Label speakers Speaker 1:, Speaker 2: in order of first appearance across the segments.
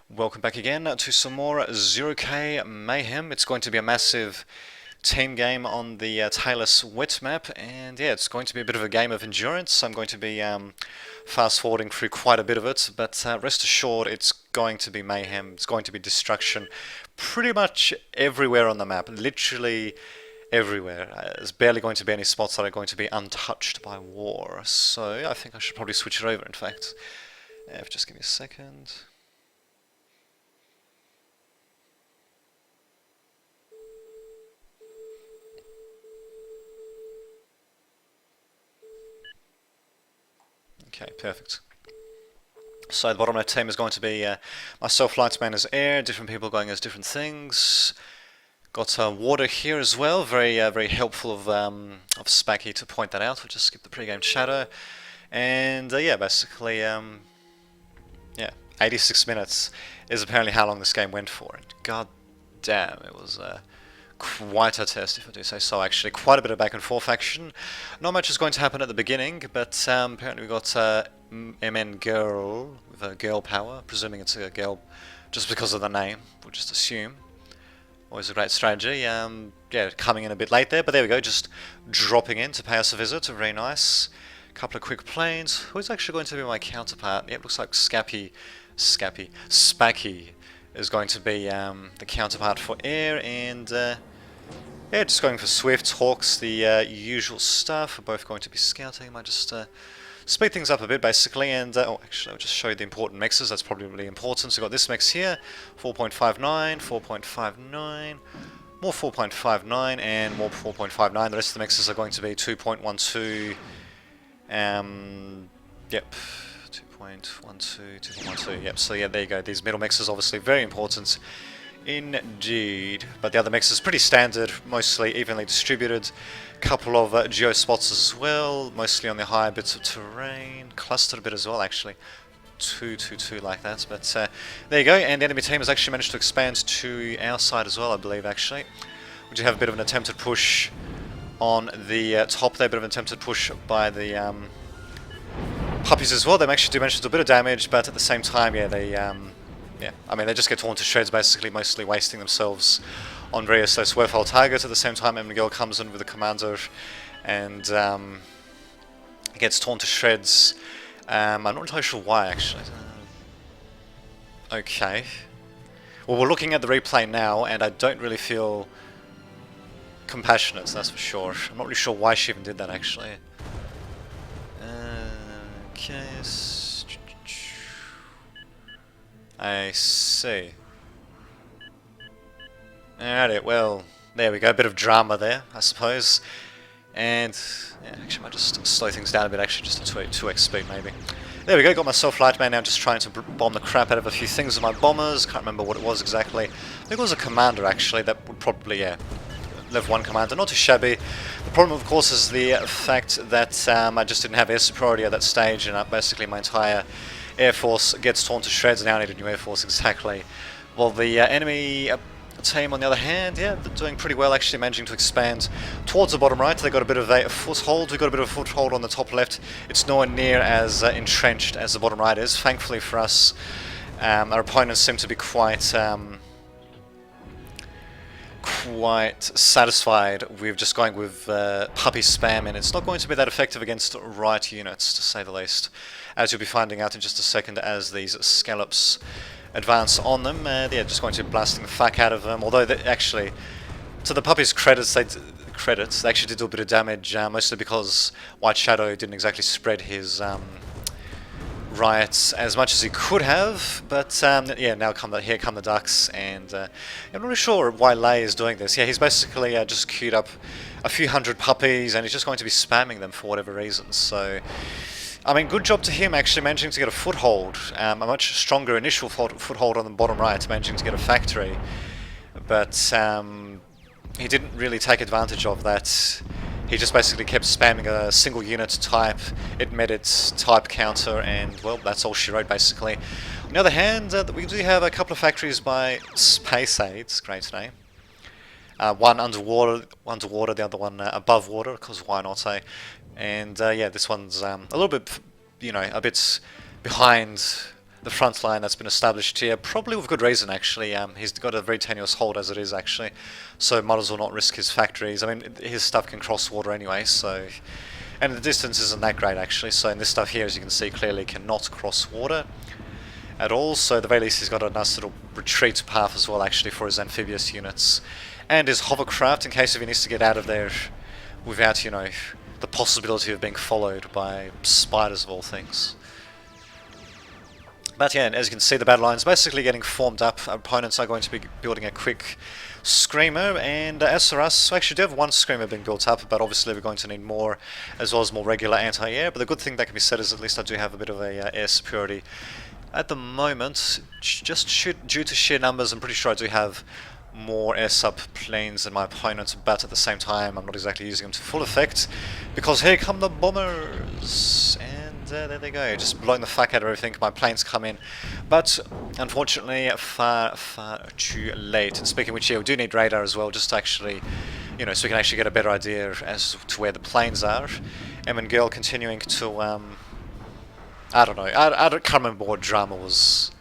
Speaker 1: Welcome back again to some more 0K Mayhem. It's going to be a massive team game on the Talus Wet map, and yeah, it's going to be a bit of a game of endurance. I'm going to be fast forwarding through quite a bit of it, but rest assured it's going to be mayhem. It's going to be destruction pretty much everywhere on the map, literally everywhere. There's barely going to be any spots that are going to be untouched by war, so I think I should probably switch it over, in fact. Just give me a second. Okay, perfect. So the bottom left team is going to be myself, Lightman as air, different people going as different things. Got water here as well, very helpful of Spacky to point that out. We'll just skip the pre-game chatter. And yeah, basically, yeah, 86 minutes is apparently how long this game went for. And god damn, it was quite a test, if I do say so, actually. Quite a bit of back and forth action. Not much is going to happen at the beginning, but apparently we got MN Girl with a girl power, presuming it's a girl just because of the name, we'll just assume. Always a great strategy. Yeah, coming in a bit late there, but there we go, just dropping in to pay us a visit, very nice. Couple of quick planes. Who's actually going to be my counterpart? Yep, looks like Spacky is going to be the counterpart for air, and yeah, just going for Swifts, Hawks, the usual stuff. We're both going to be scouting. Might just speed things up a bit, basically, and oh, actually, I'll just show you the important mixes. That's probably really important. So we've got this mix here, 4.59, 4.59, more 4.59, and more 4.59. The rest of the mixes are going to be 2.12. Yep. 2.12, 2.12, yep, so yeah, there you go. These middle mixes obviously very important indeed, but the other mix is pretty standard, mostly evenly distributed. Couple of geo spots as well, mostly on the higher bits of terrain, clustered a bit as well, actually. 2 like that, but there you go, and the enemy team has actually managed to expand to our side as well, I believe, actually. We do have a bit of an attempted push on the top there, a bit of an attempted push by the puppies as well. They actually do manage to do a bit of damage, but at the same time, yeah, they, yeah, I mean, they just get torn to shreds, basically, mostly wasting themselves on various less worthwhile targets. At the same time, Miguel comes in with a commander and gets torn to shreds. I'm not entirely sure why, actually. Okay. Well, we're looking at the replay now, and I don't really feel compassionate, that's for sure. I'm not really sure why she even did that, actually. Okay, I see. Alrighty, well, there we go, a bit of drama there, I suppose. And, yeah, actually I might just slow things down a bit, actually, just to 2x speed, maybe. There we go, got myself Lightman now, just trying to bomb the crap out of a few things with my bombers. Can't remember what it was exactly. I think it was a commander, actually, that would probably, yeah, level 1 commander, not too shabby. The problem, of course, is the fact that I just didn't have air superiority at that stage, and basically my entire air force gets torn to shreds, and now I need a new air force, exactly. Well, the enemy team, on the other hand, yeah, they're doing pretty well, actually managing to expand towards the bottom right. They got a bit of a foothold. We've got a bit of a foothold on the top left. It's nowhere near as entrenched as the bottom right is. Thankfully for us, our opponents seem to be quite satisfied with just going with puppy spam, and it's not going to be that effective against right units, to say the least, as you'll be finding out in just a second as these scallops advance on them. Yeah, just going to be blasting the fuck out of them, although actually, to the puppies' credits, they actually did do a bit of damage, mostly because White Shadow didn't exactly spread his riots as much as he could have, but yeah, now here come the ducks, and I'm not really sure why Lay is doing this. Yeah, he's basically just queued up a few hundred puppies, and he's just going to be spamming them for whatever reason, so I mean, good job to him actually managing to get a foothold, a much stronger initial foothold on the bottom right, managing to get a factory, but he didn't really take advantage of that. He just basically kept spamming a single unit type. It met its type counter, and well, that's all she wrote, basically. On the other hand, we do have a couple of factories by Space Aids, great name. One underwater, the other one above water, because why not, eh? And yeah, this one's a little bit, you know, a bit behind the front line that's been established here, probably with good reason actually. He's got a very tenuous hold as it is actually, so might as well not risk his factories. I mean, his stuff can cross water anyway, so... And the distance isn't that great actually, so in this stuff here, as you can see, clearly cannot cross water at all, so at the very least he's got a nice little retreat path as well actually for his amphibious units. And his hovercraft, in case if he needs to get out of there without, you know, the possibility of being followed by spiders of all things. But yeah, as you can see, the battle line's basically getting formed up. Our opponents are going to be building a quick screamer, and as for us, we actually do have one screamer being built up, but obviously we're going to need more, as well as more regular anti-air. But the good thing that can be said is at least I do have a bit of a air superiority at the moment. Just due to sheer numbers, I'm pretty sure I do have more air sub planes than my opponent, but at the same time I'm not exactly using them to full effect, because here come the bombers, and there they go, just blowing the fuck out of everything. My planes come in, but unfortunately far too late. And speaking of which, yeah, we do need radar as well, just to actually, you know, so we can actually get a better idea as to where the planes are. Em Girl continuing to I don't know, I can't remember what drama was.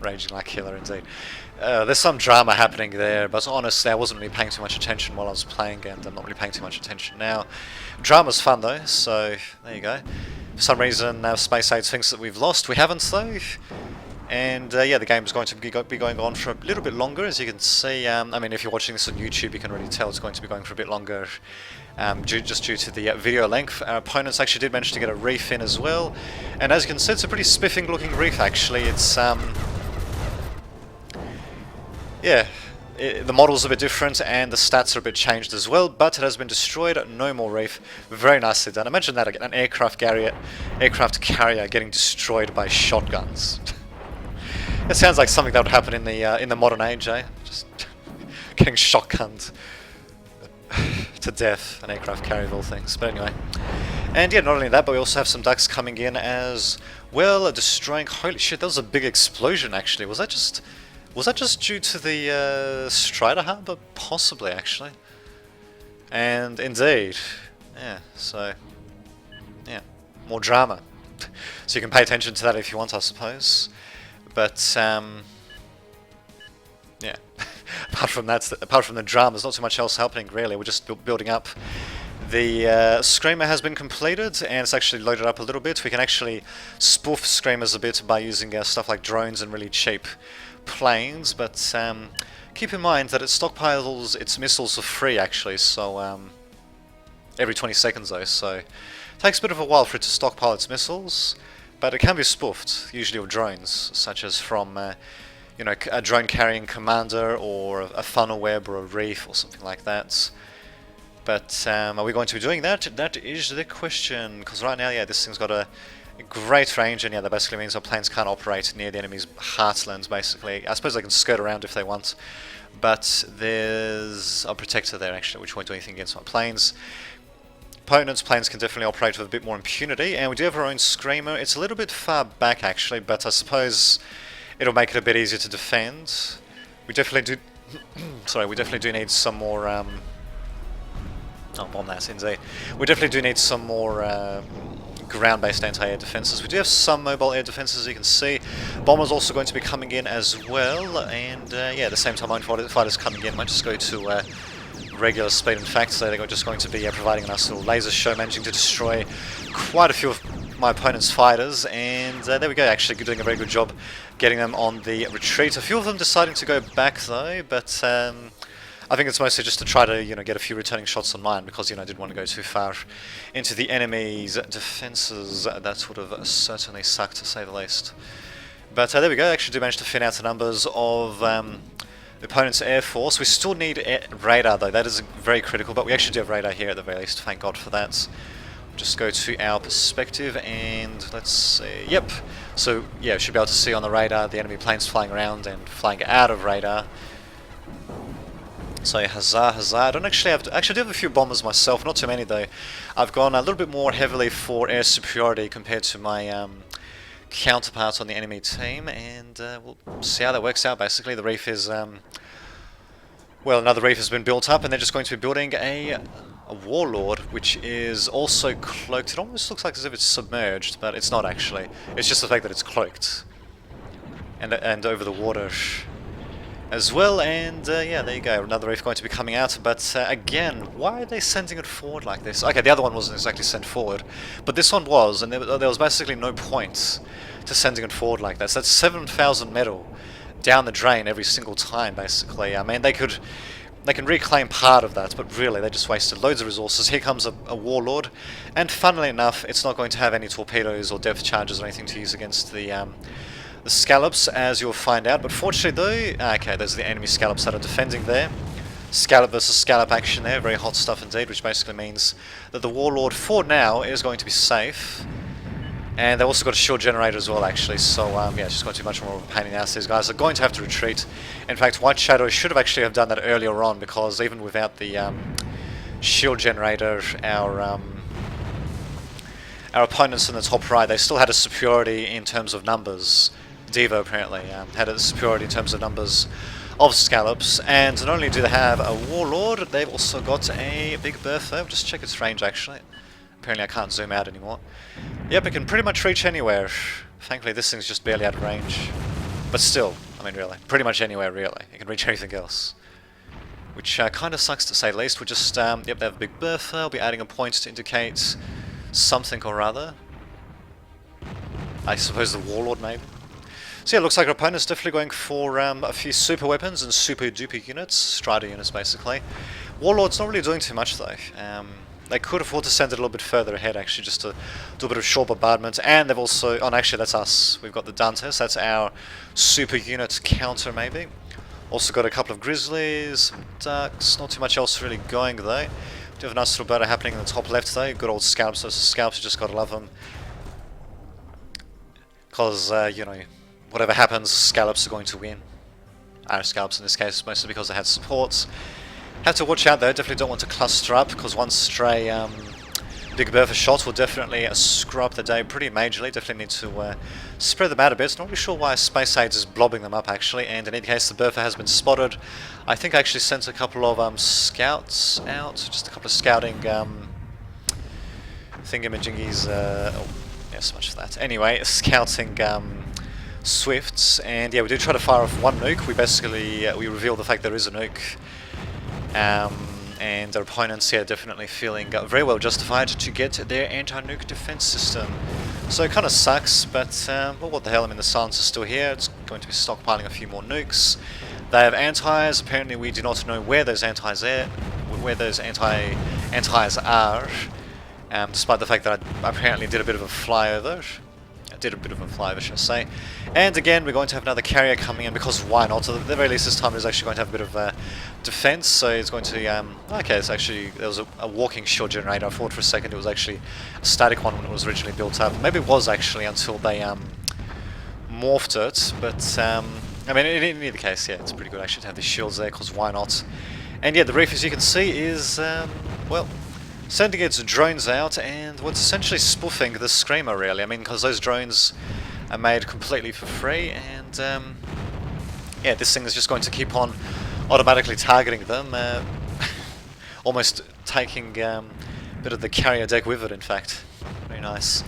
Speaker 1: Raging like killer indeed. There's some drama happening there, but honestly I wasn't really paying too much attention while I was playing, and I'm not really paying too much attention now. Drama's fun though, so there you go. For some reason Space Age thinks that we've lost. We haven't though. And yeah, the game's going to be going on for a little bit longer, as you can see. I mean, if you're watching this on YouTube, you can already tell it's going to be going for a bit longer, just due to the video length. Our opponents actually did manage to get a reef in as well, and as you can see, it's a pretty spiffing looking reef actually. It's yeah, the model's a bit different and the stats are a bit changed as well, but it has been destroyed. No more reef. Very nicely done. Imagine that, an aircraft carrier getting destroyed by shotguns. It sounds like something that would happen in the modern age, eh? Just getting shotgunned to death, an aircraft carrier of all things. But anyway, and yeah, not only that, but we also have some ducks coming in as well, destroying. Holy shit, that was a big explosion actually. Was that just due to the Strider Harbor? Possibly actually. And indeed, yeah. So yeah, more drama. So you can pay attention to that if you want, I suppose. But yeah, apart from the drama, there's not too much else happening really. We're just building up. The Screamer has been completed, and it's actually loaded up a little bit. We can actually spoof Screamers a bit by using stuff like drones and really cheap planes. But keep in mind that it stockpiles its missiles for free actually. So every 20 seconds though. So it takes a bit of a while for it to stockpile its missiles. But it can be spoofed, usually with drones, such as from, you know, a drone carrying commander, or a funnel web, or a reef, or something like that. But are we going to be doing that? That is the question, because right now, yeah, this thing's got a great range, and yeah, that basically means our planes can't operate near the enemy's heartlands, basically. I suppose they can skirt around if they want, but there's a protector there, actually, which won't do anything against my planes. Opponents' planes can definitely operate with a bit more impunity, and we do have our own Screamer. It's a little bit far back actually, but I suppose it'll make it a bit easier to defend. We definitely do sorry, we definitely do need some more oh, bomb that, indeed. We definitely do need some more ground-based anti-air defenses. We do have some mobile air defenses, as you can see. Bombers also going to be coming in as well, and yeah, at the same time, fighters coming in. Might just go to regular speed. In fact, so they're just going to be providing a nice little laser show, managing to destroy quite a few of my opponent's fighters, and there we go, actually doing a very good job getting them on the retreat. A few of them deciding to go back though, but I think it's mostly just to try to, you know, get a few returning shots on mine, because, you know, I didn't want to go too far into the enemy's defenses. That would have certainly sucked, to say the least. But there we go, actually do manage to thin out the numbers of the opponent's air force. We still need radar though, that is very critical, but we actually do have radar here at the very least, thank God for that. Just go to our perspective and let's see, yep. So yeah, we should be able to see on the radar the enemy planes flying around and flying out of radar. So huzzah, huzzah. I don't actually have, I do have a few bombers myself, not too many though. I've gone a little bit more heavily for air superiority compared to my counterparts on the enemy team, and we'll see how that works out. Basically, the reef is well, another reef has been built up, and they're just going to be building a a warlord, which is also cloaked. It almost looks like as if it's submerged, but it's not actually. It's just the fact that it's cloaked. And over the water as well, and yeah, there you go, another reef going to be coming out, but again, why are they sending it forward like this? Okay, the other one wasn't exactly sent forward, but this one was, and there was basically no point to sending it forward like that. So that's 7,000 metal down the drain every single time, basically. I mean, they can reclaim part of that, but really, they just wasted loads of resources. Here comes a warlord, and funnily enough, it's not going to have any torpedoes or depth charges or anything to use against the scallops, as you'll find out. But fortunately though, okay, there's the enemy scallops that are defending there. Scallop versus scallop action there, very hot stuff indeed, which basically means that the warlord for now is going to be safe. And they've also got a shield generator as well, actually, so yeah, it's just going to be much more of a pain in the ass. These guys are going to have to retreat. In fact, White Shadow should have actually have done that earlier on, because even without the shield generator, our opponents in the top right, they still had a superiority in terms of numbers. Devo apparently had a superiority in terms of numbers of scallops, and not only do they have a warlord, they've also got a big Bertha. Just check its range actually. Apparently I can't zoom out anymore. Yep, it can pretty much reach anywhere. Thankfully this thing's just barely out of range. But still, I mean really, pretty much anywhere really. It can reach anything else. Which kind of sucks to say the least. We'll just, yep, they have a big Bertha. I'll be adding a point to indicate something or other. I suppose the warlord maybe. So yeah, looks like our opponent's definitely going for a few super weapons and super duper units, Strider units basically. Warlord's not really doing too much though. They could afford to send it a little bit further ahead actually, just to do a bit of short bombardment, and they've also, oh no, actually that's us, we've got the Dantes, that's our super unit counter maybe. Also got a couple of Grizzlies, some Ducks, not too much else really going though. Do have a nice little battle happening in the top left though, good old Scallops, those Scallops, you just gotta love them. Because, you know, whatever happens, Scallops are going to win. Our Scallops in this case, mostly because they had supports. Have to watch out though, definitely don't want to cluster up, because one stray Big Bertha shot will definitely screw up the day pretty majorly. Definitely need to spread them out a bit. Not really sure why Space Age is blobbing them up actually, and in any case the Bertha has been spotted. I think I actually sent a couple of scouts out, just a couple of scouting thingamajiggies, oh, yeah, so much for that. Anyway, scouting Swifts, and yeah, we do try to fire off one nuke. We basically, we reveal the fact there is a nuke. And our opponents here are definitely feeling very well justified to get their anti-nuke defense system. So it kind of sucks, but well, what the hell, I mean the silence is still here, it's going to be stockpiling a few more nukes. They have antis, apparently we do not know where those antis are, despite the fact that I apparently did a bit of a flyover. Should I say. And again, we're going to have another carrier coming in, because why not? So at the very least this time it is actually going to have a bit of defense, so it's going to, okay, it's actually, there was a walking shield generator. I thought for a second it was actually a static one when it was originally built up. Maybe it was actually until they morphed it, but I mean, in either case, yeah, it's pretty good actually to have these shields there, because why not? And yeah, the reef, as you can see, is, well, sending its drones out, and what's essentially spoofing the Screamer really. I mean, because those drones are made completely for free, and yeah, this thing is just going to keep on automatically targeting them, almost taking a bit of the carrier deck with it, in fact. Very nice.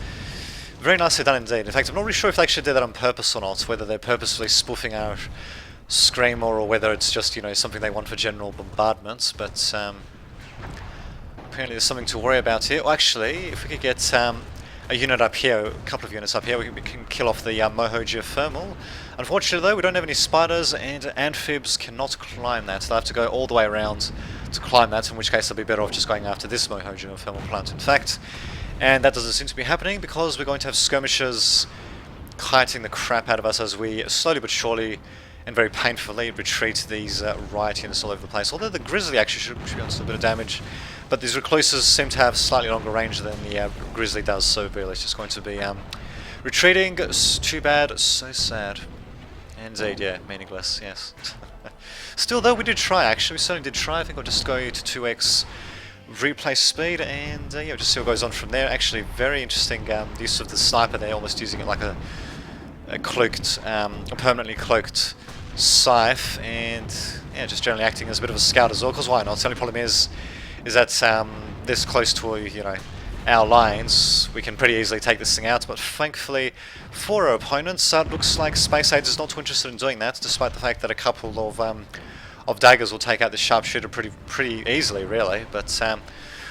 Speaker 1: Very nicely done indeed. In fact, I'm not really sure if they actually did that on purpose or not, whether they're purposefully spoofing our Screamer or whether it's just, you know, something they want for general bombardments, but apparently there's something to worry about here. Well, actually, if we could get a unit up here, a couple of units up here, we can kill off the Moho geothermal. Unfortunately though, we don't have any spiders, and amphibs cannot climb that. They'll have to go all the way around to climb that, in which case they'll be better off just going after this Moho geothermal plant, in fact. And that doesn't seem to be happening, because we're going to have skirmishers kiting the crap out of us as we slowly but surely and very painfully retreat these riot units all over the place. Although the Grizzly actually should be on a bit of damage. But these Recluses seem to have slightly longer range than the Grizzly does, so really it's just going to be retreating. Too bad, so sad. Indeed, yeah, meaningless, yes. Still though, we did try actually, we certainly did try. I think I'll just go to 2x replay speed, and yeah, we'll just see what goes on from there. Actually, very interesting use of the sniper there, almost using it like a cloaked, a permanently cloaked scythe, and yeah, just generally acting as a bit of a scout as well, because why not? The only problem is that this close to, you know, our lines, we can pretty easily take this thing out, but thankfully for our opponents, it looks like Space Age is not too interested in doing that, despite the fact that a couple of daggers will take out the sharpshooter pretty easily, really. But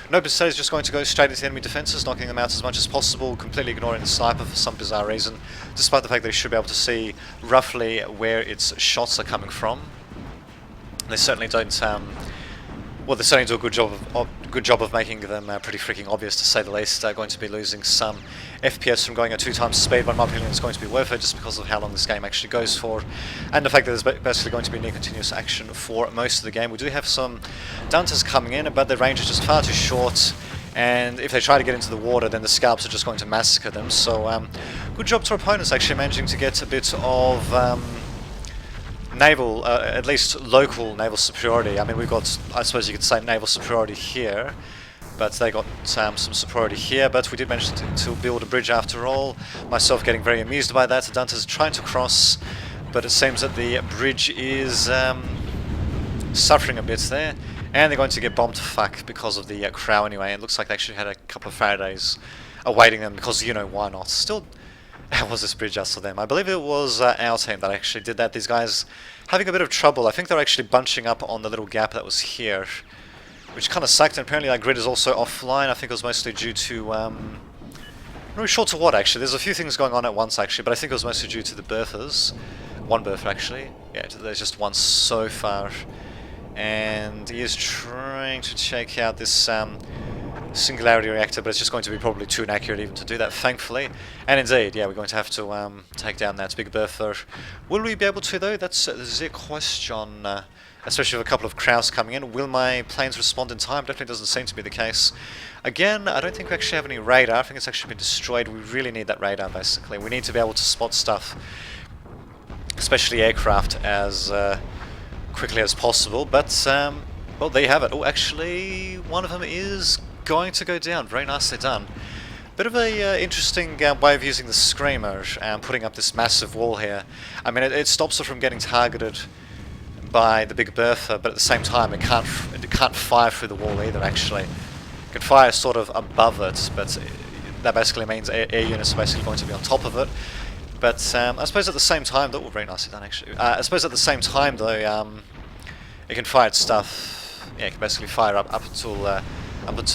Speaker 1: Nope instead is just going to go straight into enemy defences, knocking them out as much as possible, completely ignoring the sniper for some bizarre reason, despite the fact that he should be able to see roughly where its shots are coming from. They certainly don't. Well, they certainly do a good job of making them pretty freaking obvious, to say the least. Going to be losing some FPS from going at 2 times speed, but in my opinion it's going to be worth it just because of how long this game actually goes for, and the fact that there's basically going to be near continuous action for most of the game. We do have some Dantas coming in, but their range is just far too short, and if they try to get into the water, then the scalps are just going to massacre them. So good job to our opponents actually managing to get a bit of naval, at least local naval superiority. I mean, we've got, I suppose you could say, naval superiority here, but they got some superiority here, but we did manage to build a bridge after all. Myself getting very amused by that. Dantas trying to cross, but it seems that the bridge is suffering a bit there, and they're going to get bombed to fuck because of the Crow anyway. It looks like they actually had a couple of Faradays awaiting them, because, you know, why not? Still, how was this bridge just for them? I believe it was our team that actually did that. These guys having a bit of trouble. I think they're actually bunching up on the little gap that was here, which kind of sucked, and apparently that grid is also offline. I think it was mostly due to, I'm not really sure to what actually. There's a few things going on at once actually, but I think it was mostly due to the berthers. One berther actually. Yeah, there's just one so far. And he is trying to check out this singularity reactor, but it's just going to be probably too inaccurate even to do that, thankfully. And indeed, yeah, we're going to have to take down that big berther. Will we be able to, though? That's the question, especially with a couple of Kraus coming in. Will my planes respond in time? Definitely doesn't seem to be the case. Again, I don't think we actually have any radar. I think it's actually been destroyed. We really need that radar, basically. We need to be able to spot stuff, especially aircraft, as quickly as possible. But, well, there you have it. Oh, actually, one of them is going to go down. Very nicely done. Bit of a interesting way of using the Screamer, putting up this massive wall here. I mean, it stops it from getting targeted by the big bertha, but at the same time it can't fire through the wall either, actually. It can fire sort of above it, but that basically means air units are basically going to be on top of it. But I suppose at the same time, that was very nicely done actually. I suppose at the same time though, it can fire its stuff. Yeah, it can basically fire up until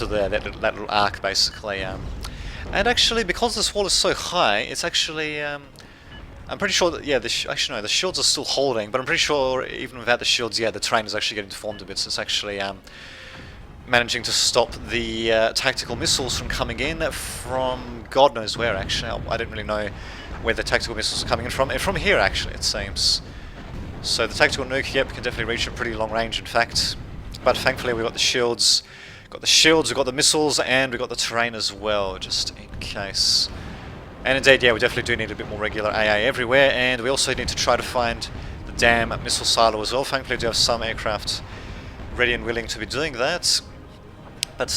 Speaker 1: there, that little arc basically. And actually, because this wall is so high, it's actually I'm pretty sure that, yeah, actually no, the shields are still holding, but I'm pretty sure even without the shields, yeah, the terrain is actually getting deformed a bit, so it's actually managing to stop the tactical missiles from coming in from God knows where, actually. I didn't really know where the tactical missiles are coming in from. From here, actually, it seems. So the tactical nuke, yep, can definitely reach a pretty long range, in fact. But thankfully we've got the shields. We've got the missiles, and we've got the terrain as well, just in case. And indeed, yeah, we definitely do need a bit more regular AA everywhere, and we also need to try to find the damn missile silo as well. Thankfully, we do have some aircraft ready and willing to be doing that. But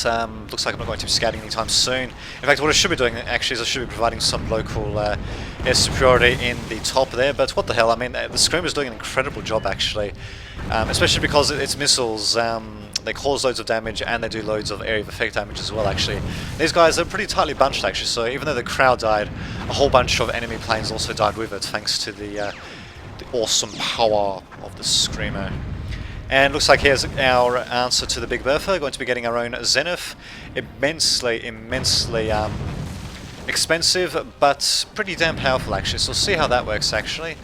Speaker 1: looks like I'm not going to be scouting anytime soon. In fact, what I should be doing actually is I should be providing some local air superiority in the top there. But what the hell, I mean, the Screamer's doing an incredible job actually. Especially because its missiles, they cause loads of damage and they do loads of area of effect damage as well actually. These guys are pretty tightly bunched actually, so even though the crowd died, a whole bunch of enemy planes also died with it, thanks to the awesome power of the Screamer. And looks like here's our answer to the Big Bertha. Going to be getting our own Zenith. Immensely expensive, but pretty damn powerful actually, so we'll see how that works actually.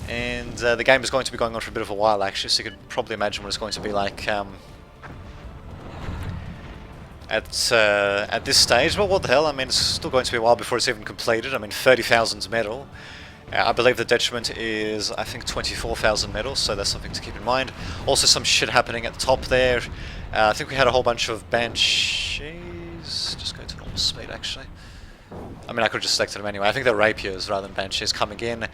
Speaker 1: And the game is going to be going on for a bit of a while actually, so you could probably imagine what it's going to be like at this stage. But what the hell, I mean, it's still going to be a while before it's even completed. I mean, 30,000 metal. I believe the detriment is, I think, 24,000 metal, so that's something to keep in mind. Also some shit happening at the top there. I think we had a whole bunch of Banshees. Just go to normal speed actually. I mean, I could have just selected them anyway. I think they're Rapiers rather than Banshees coming in.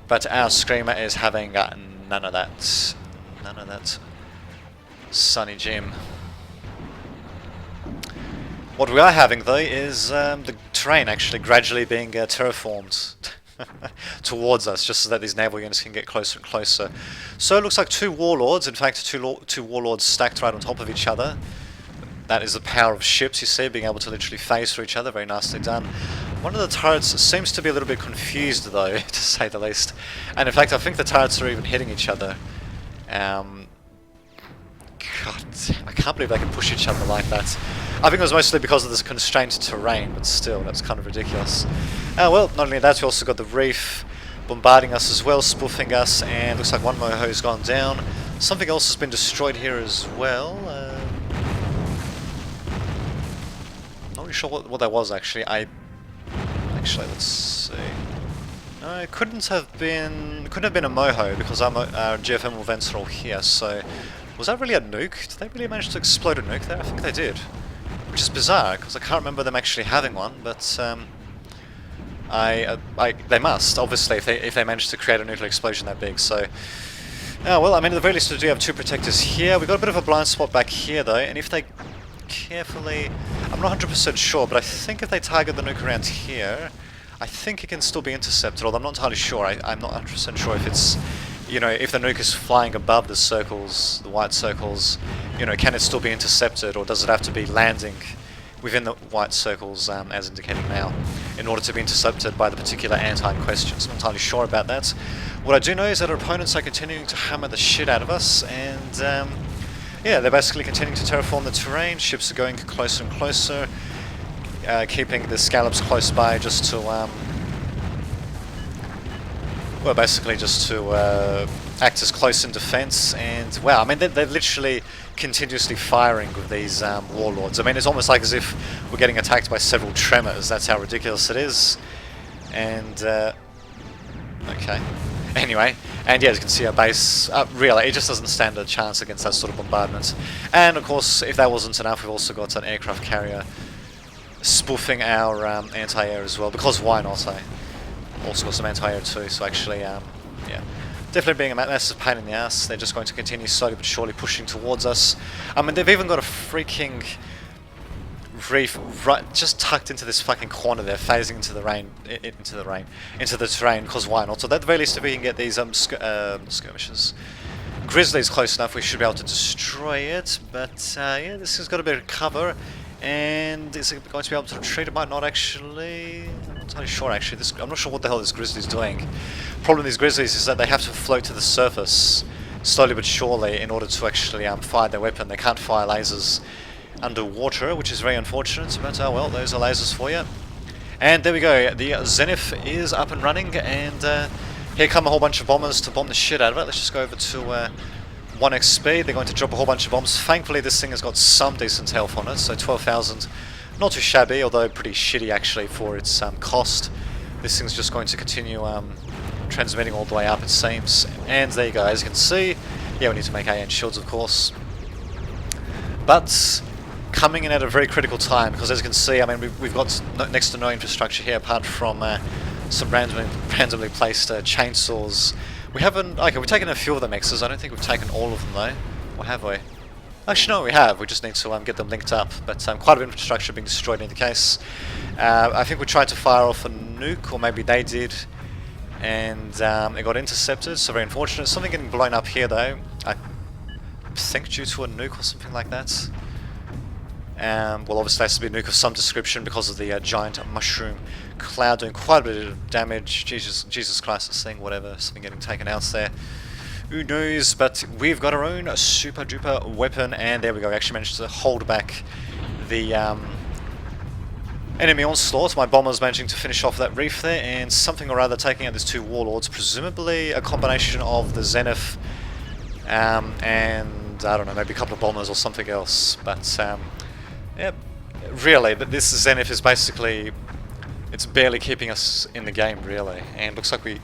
Speaker 1: But our Screamer is having none of that. None of that. Sunny Jim. What we are having though is the terrain actually gradually being terraformed towards us, just so that these naval units can get closer and closer. So it looks like 2 warlords, in fact two warlords stacked right on top of each other. that is the power of ships, you see, being able to literally phase through each other. Very nicely done. One of the turrets seems to be a little bit confused, though, to say the least. And in fact, I think the turrets are even hitting each other. God, I can't believe they can push each other like that. I think it was mostly because of this constrained terrain, but still, that's kind of ridiculous. Well, not only that, we also got the reef bombarding us as well, spoofing us, and looks like one moho's gone down. Something else has been destroyed here as well. Not really sure what that was, actually. Actually, let's see. No, it couldn't have been a moho, because our geothermal vents are all here, so... Was that really a nuke? Did they really manage to explode a nuke there? I think they did. Which is bizarre, because I can't remember them actually having one, but they must, obviously, if they managed to create a nuclear explosion that big, so... well, I mean, at the very least we do have two protectors here. We've got a bit of a blind spot back here, though, and if they carefully... I'm not 100% sure, but I think if they target the nuke around here, I think it can still be intercepted, although I'm not entirely sure. I'm not 100% sure if it's... You know, if the nuke is flying above the circles, the white circles, you know, can it still be intercepted, or does it have to be landing within the white circles, as indicated now, in order to be intercepted by the particular anti in question? So I'm not entirely sure about that. What I do know is that our opponents are continuing to hammer the shit out of us, and yeah, they're basically continuing to terraform the terrain. Ships are going closer and closer, keeping the scallops close by just to... well, basically just to act as close in defense, and wow, I mean, they're literally continuously firing with these warlords. I mean, it's almost like as if we're getting attacked by several tremors. That's how ridiculous it is. And okay, anyway, and yeah, as you can see, our base really, it just doesn't stand a chance against that sort of bombardment. And of course, if that wasn't enough, we've also got an aircraft carrier spoofing our anti-air as well, because why not, eh? Also got some anti-air too, so actually, yeah, definitely being a massive pain in the ass. They're just going to continue slowly but surely pushing towards us. I mean, they've even got a freaking reef right just tucked into this fucking corner there, phasing into the terrain, because why not? So at the very least, if we can get these skirmishes, Grizzlies close enough, we should be able to destroy it. But yeah, this has got a bit of cover. And is it going to be able to retreat? It might not actually. I'm not entirely sure actually. I'm not sure what the hell this Grizzly's doing. Problem with these Grizzlies is that they have to float to the surface slowly but surely in order to actually fire their weapon. They can't fire lasers underwater, which is very unfortunate, but oh well, those are lasers for you. And there we go, the Zenith is up and running, and here come a whole bunch of bombers to bomb the shit out of it. Let's just go over to 1x speed. They're going to drop a whole bunch of bombs. Thankfully this thing has got some decent health on it, so 12,000, not too shabby, although pretty shitty actually for its cost. This thing's just going to continue transmitting all the way up, it seems. And there you go, as you can see, yeah, we need to make AN shields of course. But coming in at a very critical time, because as you can see, I mean, we've got next to no infrastructure here apart from some randomly placed chainsaws. We haven't... Okay, we've taken a few of the mixers. I don't think we've taken all of them though. Or have we? Actually no, we have. We just need to get them linked up. But quite a bit of infrastructure being destroyed in the case. I think we tried to fire off a nuke, or maybe they did. And it got intercepted, so very unfortunate. Something getting blown up here though. I think due to a nuke or something like that. Well, obviously it has to be a nuke of some description because of the giant mushroom cloud doing quite a bit of damage. Jesus Christ, this thing, whatever, something getting taken out there. Who knows, but we've got our own super duper weapon, and there we go, we actually managed to hold back the enemy onslaught. My bomber's managing to finish off that reef there, and something or other taking out these two warlords, presumably a combination of the Zenith and, I don't know, maybe a couple of bombers or something else, but yeah, really, but this Zenith is basically, it's barely keeping us in the game, really. And looks like we...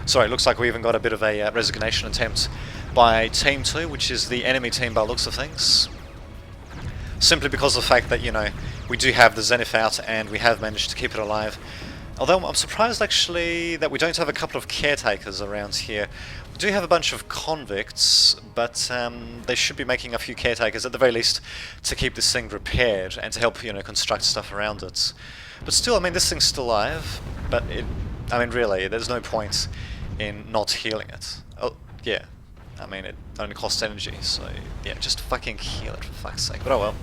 Speaker 1: sorry, looks like we even got a bit of a resignation attempt by Team 2, which is the enemy team by looks of things. Simply because of the fact that, you know, we do have the Zenith out and we have managed to keep it alive. Although I'm surprised actually that we don't have a couple of caretakers around here. We do have a bunch of convicts, but they should be making a few caretakers at the very least to keep this thing repaired and to help, you know, construct stuff around it. But still, I mean, this thing's still alive, but I mean, really, there's no point in not healing it. Oh, yeah. I mean, it only costs energy, so yeah, just fucking heal it for fuck's sake. But oh well.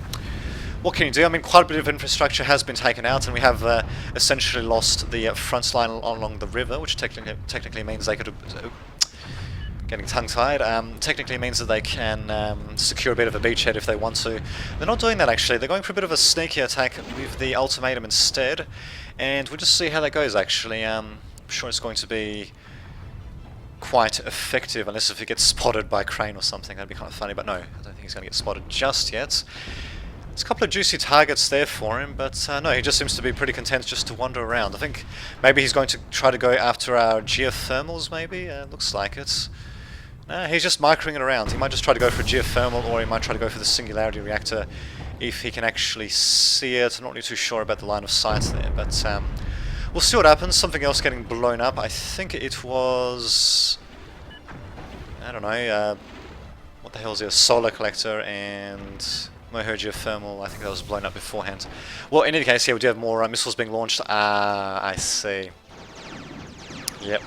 Speaker 1: What can you do? I mean, quite a bit of infrastructure has been taken out, and we have essentially lost the front line along the river, which technically means they could... getting tongue-tied. Technically means that they can secure a bit of a beachhead if they want to. They're not doing that, actually. They're going for a bit of a sneaky attack with the ultimatum instead, and we'll just see how that goes, actually. I'm sure it's going to be quite effective, unless if it gets spotted by Crane or something. That'd be kind of funny, but no, I don't think he's going to get spotted just yet. There's a couple of juicy targets there for him, but no, he just seems to be pretty content just to wander around. I think maybe he's going to try to go after our geothermals, maybe? Looks like it. He's just microing it around. He might just try to go for a geothermal, or he might try to go for the singularity reactor if he can actually see it. I'm not really too sure about the line of sight there, but we'll see what happens. Something else getting blown up. I think it was... I don't know, what the hell is it? A solar collector and... Moho geothermal, I think that was blown up beforehand. Well, in any case, yeah, we do have more missiles being launched. I see. Yep.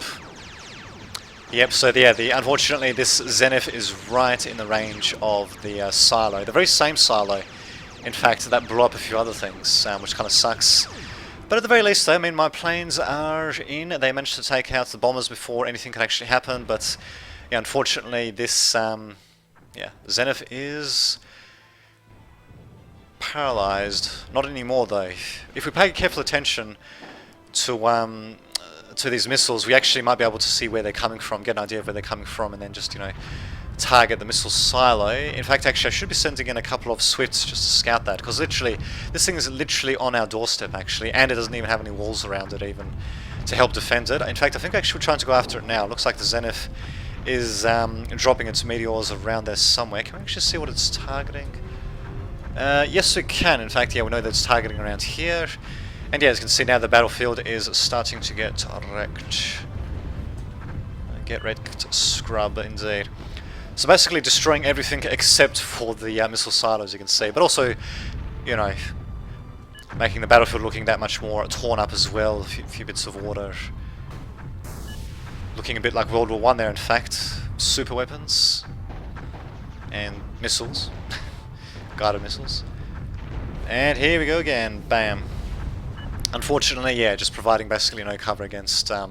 Speaker 1: Yep, so yeah, unfortunately this Zenith is right in the range of the silo. The very same silo, in fact, that blew up a few other things, which kind of sucks. But at the very least, though, I mean, my planes are in. They managed to take out the bombers before anything could actually happen, but yeah, unfortunately this, yeah, Zenith is... paralyzed. Not anymore though. If we pay careful attention to these missiles, we actually might be able to see where they're coming from, get an idea of where they're coming from, and then just, you know, target the missile silo. In fact, actually, I should be sending in a couple of Swifts just to scout that, because literally, this thing is literally on our doorstep actually, and it doesn't even have any walls around it even to help defend it. In fact, I think actually we're trying to go after it now. It looks like the Zenith is dropping its meteors around there somewhere. Can we actually see what it's targeting? Yes, we can. In fact, yeah, we know that it's targeting around here. And yeah, as you can see now, the battlefield is starting to get wrecked. Get wrecked, scrub, indeed. So basically destroying everything except for the missile silos, you can see. But also, you know, making the battlefield looking that much more torn up as well. A few bits of water. Looking a bit like World War I there, in fact. Super weapons. And missiles. Guided missiles. And here we go again. Bam. Unfortunately, yeah, just providing basically no cover against the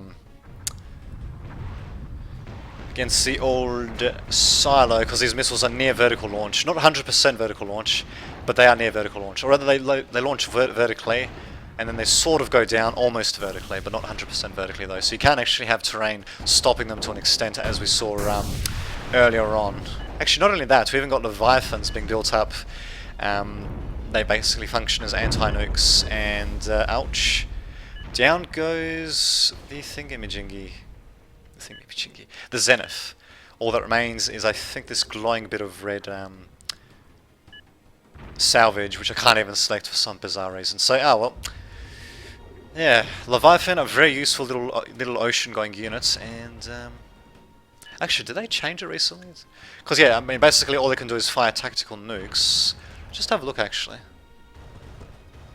Speaker 1: old silo, because these missiles are near vertical launch. Not 100% vertical launch, but they are near vertical launch. Or rather, they launch vertically, and then they sort of go down almost vertically, but not 100% vertically though. So you can actually have terrain stopping them to an extent, as we saw earlier on. Actually, not only that, we even got Leviathans being built up. They basically function as anti-nukes, and ouch. Down goes the thingamajingy. The Zenith. All that remains is, I think, this glowing bit of red salvage, which I can't even select for some bizarre reason. So, oh well. Yeah, Leviathan, a very useful little ocean-going unit, and actually, did they change it recently? Because yeah, I mean, basically all they can do is fire tactical nukes. Just have a look, actually.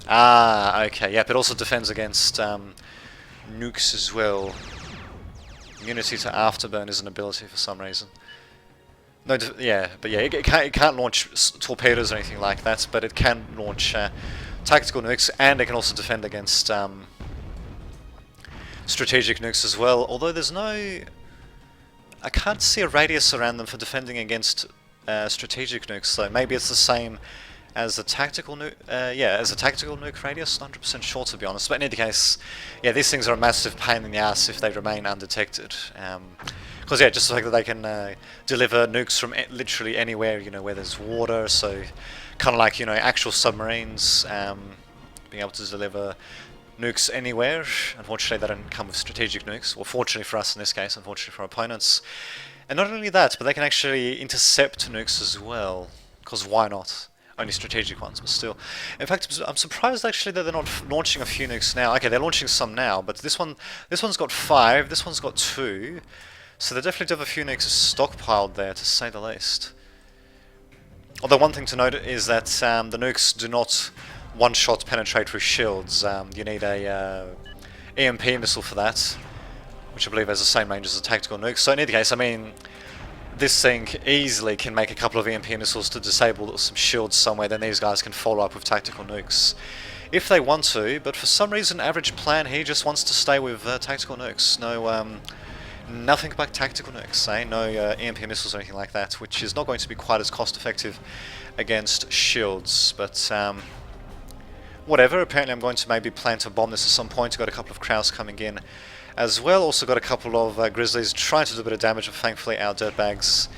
Speaker 1: Ah, okay, yep, it also defends against nukes as well. Immunity to afterburn is an ability for some reason. No, yeah, but yeah, it can't launch torpedoes or anything like that, but it can launch tactical nukes, and it can also defend against strategic nukes as well. Although there's no... I can't see a radius around them for defending against strategic nukes, though. Maybe it's the same as a tactical nuke. Yeah, as a tactical nuke radius. Not 100% sure, to be honest. But in any case, yeah, these things are a massive pain in the ass if they remain undetected. Because yeah, just the fact that they can deliver nukes from literally anywhere, you know, where there's water. So kind of like, you know, actual submarines being able to deliver nukes anywhere. Unfortunately, they don't come with strategic nukes. Well, fortunately for us in this case, unfortunately for our opponents. And not only that, but they can actually intercept nukes as well. Because why not? Only strategic ones, but still. In fact, I'm surprised actually that they're not launching a few nukes now. Okay, they're launching some now, but this one's got 5, this one's got 2. So they definitely do have a few nukes stockpiled there, to say the least. Although one thing to note is that the nukes do not one-shot penetrate through shields. You need a EMP missile for that, which I believe has the same range as a tactical nuke. So in any case, I mean, this thing easily can make a couple of EMP missiles to disable some shields somewhere, then these guys can follow up with tactical nukes if they want to, but for some reason Average Plan he just wants to stay with tactical nukes. No, nothing but tactical nukes, eh? No EMP missiles or anything like that, which is not going to be quite as cost effective against shields, but whatever. Apparently I'm going to maybe plan to bomb this at some point. I've got a couple of Kraus coming in as well. Also got a couple of Grizzlies trying to do a bit of damage, but thankfully our Dirtbags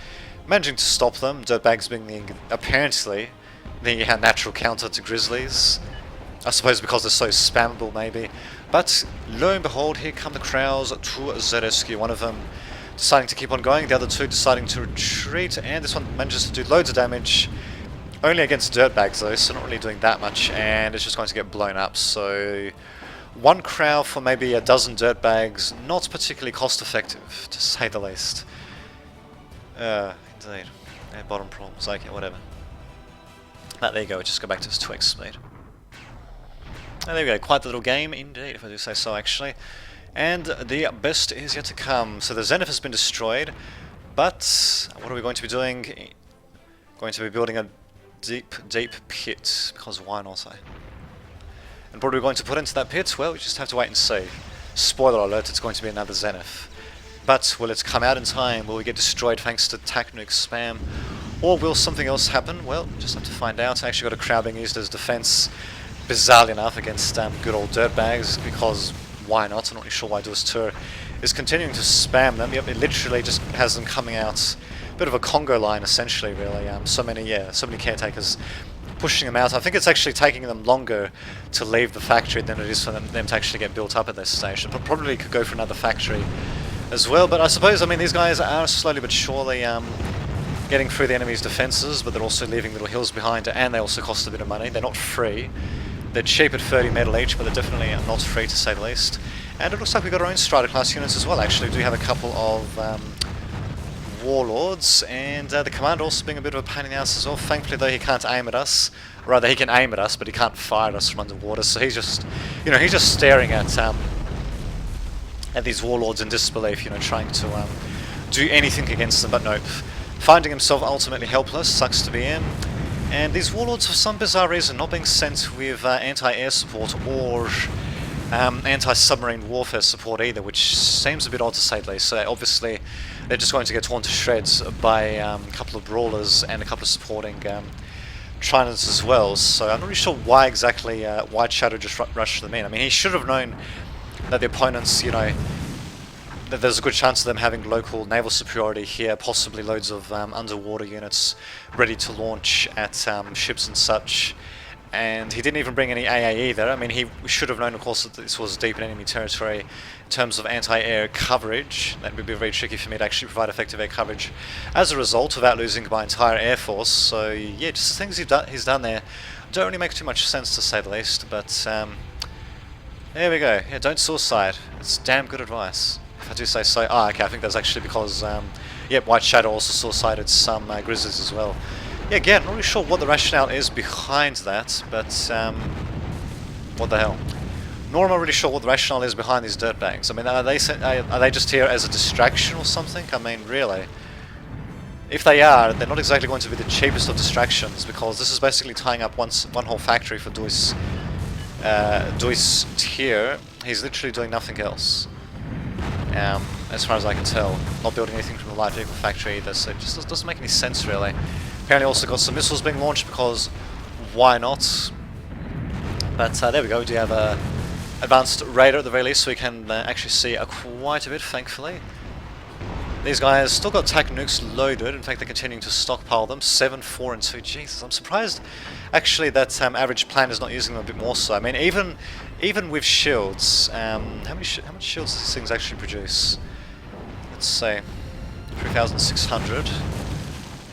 Speaker 1: managing to stop them. Dirtbags being apparently the natural counter to Grizzlies. I suppose because they're so spammable maybe. But lo and behold, here come the Kraus to the rescue. One of them deciding to keep on going, the other two deciding to retreat, and this one manages to do loads of damage. Only against Dirtbags though, so not really doing that much, and it's just going to get blown up. So one Crow for maybe a dozen Dirtbags, not particularly cost effective, to say the least. Indeed. Yeah, bottom problems, okay, whatever. There you go, just go back to its 2x speed. And there we go, quite the little game indeed, if I do say so actually. And the best is yet to come. So the Zenith has been destroyed, but what are we going to be doing? Going to be building a deep pit, because why not, eh? And what are we going to put into that pit? Well, we just have to wait and see. Spoiler alert, it's going to be another Zenith. But will it come out in time? Will we get destroyed thanks to tac nuke spam? Or will something else happen? Well, we just have to find out. I actually got a Crow being used as defense, bizarrely enough, against good old Dirtbags, because why not? I'm not really sure why Duas Tour is continuing to spam them. Yep, it literally just has them coming out. Bit of a Congo line, essentially, really. So many caretakers pushing them out. I think it's actually taking them longer to leave the factory than it is for them to actually get built up at this station. But probably could go for another factory as well. But I suppose, I mean, these guys are slowly but surely getting through the enemy's defences, but they're also leaving little hills behind, and they also cost a bit of money. They're not free. They're cheap at 30 metal each, but they're definitely not free, to say the least. And it looks like we've got our own Strider class units as well, actually. We do have a couple of Warlords, and the Commander also being a bit of a pain in the ass as well. Thankfully, though, he can't aim at us. Rather, he can aim at us, but he can't fire at us from underwater. So he's just, he's just staring at these Warlords in disbelief, trying to do anything against them, but nope. Finding himself ultimately helpless, sucks to be him. And these Warlords, for some bizarre reason, not being sent with anti-air support or anti-submarine warfare support either, which seems a bit odd to say the least. So obviously, they're just going to get torn to shreds by a couple of brawlers and a couple of supporting Trinans as well. So I'm not really sure why exactly White Shadow just rushed them in. I mean, he should have known that the opponents, that there's a good chance of them having local naval superiority here, possibly loads of underwater units ready to launch at ships and such. And he didn't even bring any AA either. I mean, he should have known, of course, that this was deep in enemy territory in terms of anti-air coverage. That would be very tricky for me to actually provide effective air coverage as a result, without losing my entire air force. So yeah, just the things he's done there don't really make too much sense, to say the least. But there we go. Yeah, don't suicide. It's damn good advice, if I do say so. Okay, I think that's actually because yep, White Shadow also suicided some Grizzlies as well. Yeah, again, not really sure what the rationale is behind that, but what the hell? Nor am I really sure what the rationale is behind these Dirtbags. I mean, are they just here as a distraction or something? I mean, really? If they are, they're not exactly going to be the cheapest of distractions, because this is basically tying up one whole factory for Duas Tier. He's literally doing nothing else. As far as I can tell, not building anything from the light vehicle factory either, so it just doesn't make any sense really. Apparently also got some missiles being launched, because why not? But there we go, we do have a advanced radar at the very least, so we can actually see quite a bit, thankfully. These guys still got tac nukes loaded. In fact, they're continuing to stockpile them. 7, 4, and 2. Jesus, I'm surprised actually that Average Plan is not using them a bit more so. I mean, even with shields, how much shields do these things actually produce? Let's say 3,600.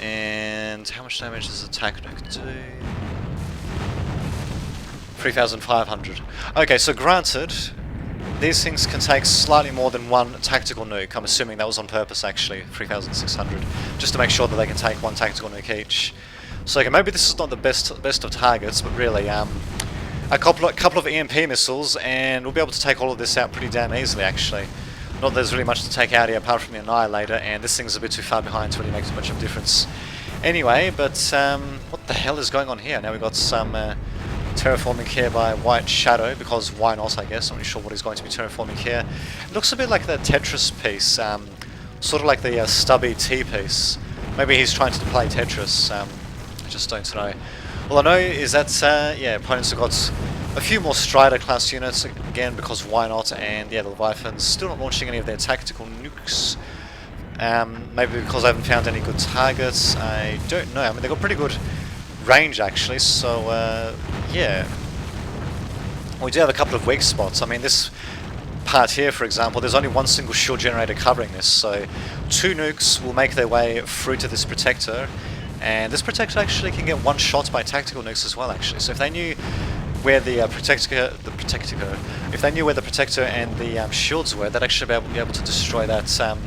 Speaker 1: And how much damage does a tac nuke do? 3,500. Okay, so granted, these things can take slightly more than one tactical nuke. I'm assuming that was on purpose, actually, 3,600, just to make sure that they can take one tactical nuke each. So okay, maybe this is not the best of targets, but really, a couple of EMP missiles, and we'll be able to take all of this out pretty damn easily, actually. Not that there's really much to take out here apart from the Annihilator, and this thing's a bit too far behind to really make too much of a difference. Anyway, but what the hell is going on here? Now we've got some terraforming here by White Shadow, because why not, I guess. Not really sure what he's going to be terraforming here. It looks a bit like the Tetris piece, sort of like the stubby T piece. Maybe he's trying to play Tetris, I just don't know. All I know is that, yeah, opponents have got a few more Strider class units, again, because why not, and yeah, the Leviathans still not launching any of their tactical nukes. Maybe because I haven't found any good targets, I don't know. I mean, they've got pretty good range actually, so yeah. We do have a couple of weak spots. I mean, this part here, for example, there's only one single shield generator covering this, so 2 nukes will make their way through to this protector, and this protector actually can get one shot by tactical nukes as well, actually. So if they knew where the if they knew where the protector and the shields were, they'd actually be able to destroy that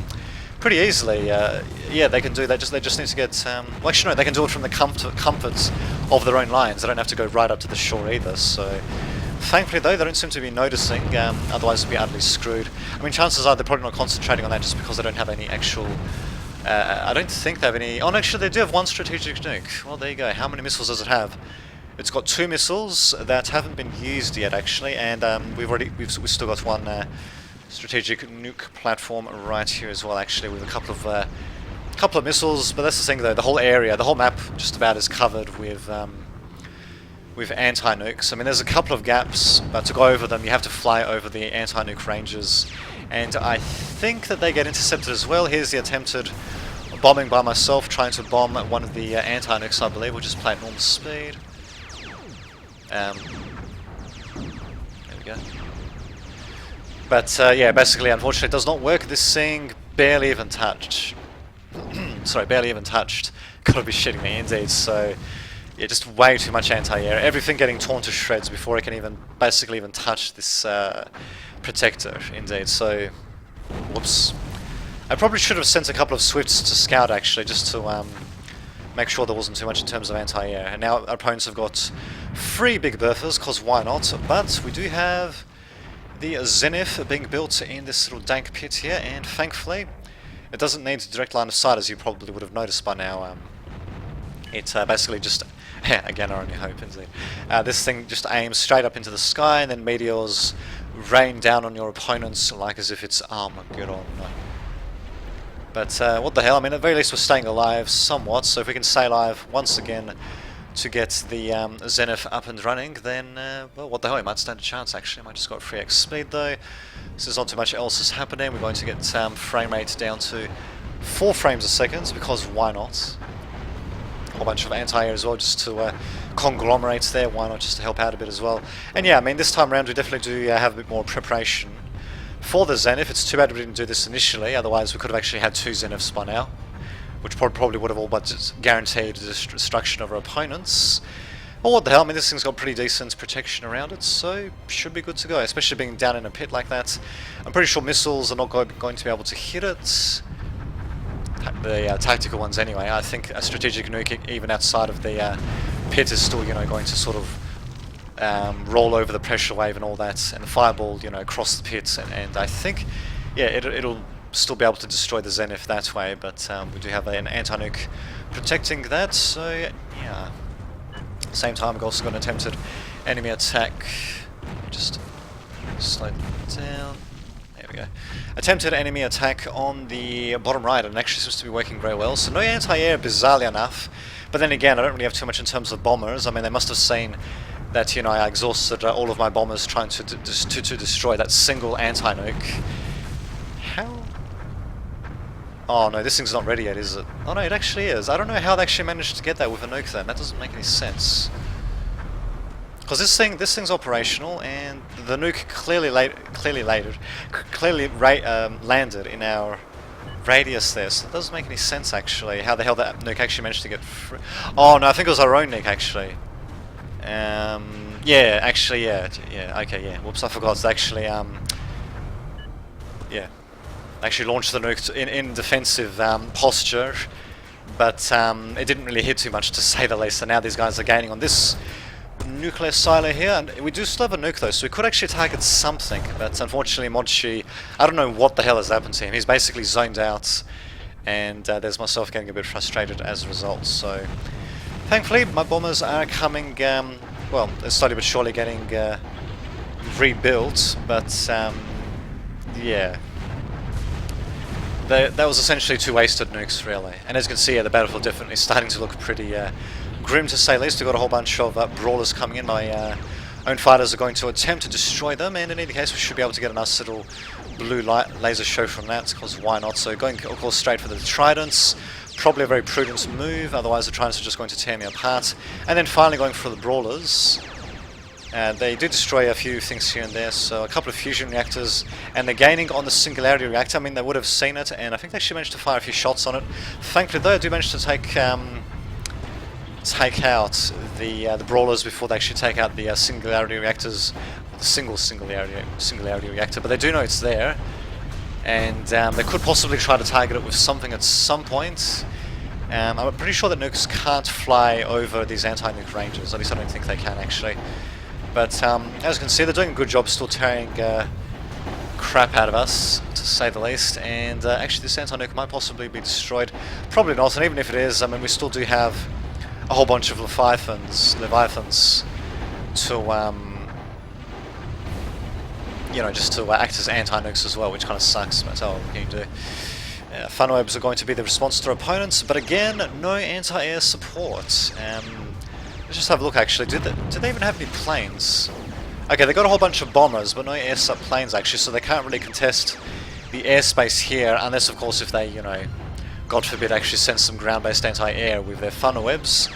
Speaker 1: pretty easily. Yeah, they can do that. They just need to get. Well, actually, no, they can do it from the comforts of their own lines. They don't have to go right up to the shore either. So, thankfully, though, they don't seem to be noticing. Otherwise, they'd be utterly screwed. I mean, chances are they're probably not concentrating on that just because they don't have any actual. I don't think they have any. Oh, no, actually, they do have one strategic nuke. Well, there you go. How many missiles does it have? It's got 2 missiles that haven't been used yet, actually, and we've still got one strategic nuke platform right here as well, actually, with a couple of missiles. But that's the thing, though, the whole area, the whole map, just about is covered with anti-nukes. I mean, there's a couple of gaps, but to go over them, you have to fly over the anti-nuke ranges, and I think that they get intercepted as well. Here's the attempted bombing by myself, trying to bomb one of the anti-nukes, I believe. We'll just play at normal speed. There we go. But yeah, basically, unfortunately, it does not work. This thing barely even touched. Sorry, barely even touched. Gotta be shitting me, indeed. So, yeah, just way too much anti-air. Everything getting torn to shreds before it can even, basically even touch this protector, indeed. So, whoops. I probably should have sent a couple of Swifts to scout, actually, just to make sure there wasn't too much in terms of anti-air. And now our opponents have got 3 big berthas, because why not? But we do have the Zenith being built in this little dank pit here, and thankfully it doesn't need direct line of sight, as you probably would have noticed by now. It basically just, again, our only hope, indeed. This thing just aims straight up into the sky, and then meteors rain down on your opponents like as if it's Armageddon. But what the hell, I mean, at the very least we're staying alive somewhat, so if we can stay alive once again to get the Zenith up and running, then, well, what the hell, it might stand a chance, actually. I might just got 3x speed, though, so there's not too much else is happening. We're going to get frame rate down to 4 frames a second, because why not? A whole bunch of anti-air as well, just to conglomerate there, why not, just to help out a bit as well. And yeah, I mean, this time around we definitely do have a bit more preparation for the Zenith. It's too bad we didn't do this initially, otherwise we could have actually had 2 Zeniths by now, which probably would have all but guaranteed the destruction of our opponents. Well, what the hell, I mean, this thing's got pretty decent protection around it, so should be good to go, especially being down in a pit like that. I'm pretty sure missiles are not going to be able to hit it. The tactical ones anyway. I think a strategic nuke, even outside of the pit, is still, you know, going to sort of roll over the pressure wave and all that, and the fireball, you know, across the pit, and I think, yeah, it'll still be able to destroy the Zenith that way, but we do have an anti-nuke protecting that, so yeah. Same time, we've also got an attempted enemy attack. Just slow it down. There we go. Attempted enemy attack on the bottom right, and actually seems to be working very well. So no anti-air, bizarrely enough. But then again, I don't really have too much in terms of bombers. I mean, they must have seen that, you know, I exhausted all of my bombers trying to destroy that single anti-nuke. How? Oh no, this thing's not ready yet, is it? Oh no, it actually is. I don't know how they actually managed to get that with a nuke then. That doesn't make any sense. Because this thing's operational, and the nuke clearly landed in our radius there. So it doesn't make any sense actually. How the hell that nuke actually managed to get free? Oh no, I think it was our own nuke actually. Yeah, actually, yeah, okay, yeah. Whoops, I forgot. It's actually, yeah. Actually launched the nuke in defensive posture, but it didn't really hit too much, to say the least. So now these guys are gaining on this nuclear silo here, and we do still have a nuke though, so we could actually target something, but unfortunately Modchi, I don't know what the hell has happened to him. He's basically zoned out, and there's myself getting a bit frustrated as a result. So thankfully my bombers are coming, well, they're slowly but surely getting rebuilt, but yeah. That was essentially 2 wasted nukes, really. And as you can see, the battlefield definitely starting to look pretty grim, to say the least. We've got a whole bunch of brawlers coming in. My own fighters are going to attempt to destroy them, and in any case, we should be able to get a nice little blue light laser show from that, because why not? So going, of course, straight for the tridents. Probably a very prudent move, otherwise the tridents are just going to tear me apart. And then finally going for the brawlers. They do destroy a few things here and there, so a couple of fusion reactors, and they're gaining on the singularity reactor. I mean, they would have seen it, and I think they actually managed to fire a few shots on it. Thankfully though, I do manage to take out the brawlers before they actually take out the singularity reactors, the singularity reactor, but they do know it's there, and they could possibly try to target it with something at some point. I'm pretty sure that nukes can't fly over these anti-nuke ranges, at least I don't think they can actually. But as you can see, they're doing a good job still tearing crap out of us, to say the least, and actually this anti-nuke might possibly be destroyed. Probably not, and even if it is, I mean, we still do have a whole bunch of Leviathans to, you know, just to act as anti-nukes as well, which kind of sucks, but oh, what can you do? Funwebs are going to be the response to their opponents, but again, no anti-air support. Let's just have a look actually. Do they even have any planes? Okay, they got a whole bunch of bombers, but no air sub planes actually, so they can't really contest the airspace here, unless of course if they, you know, God forbid, actually send some ground-based anti-air with their funnel webs,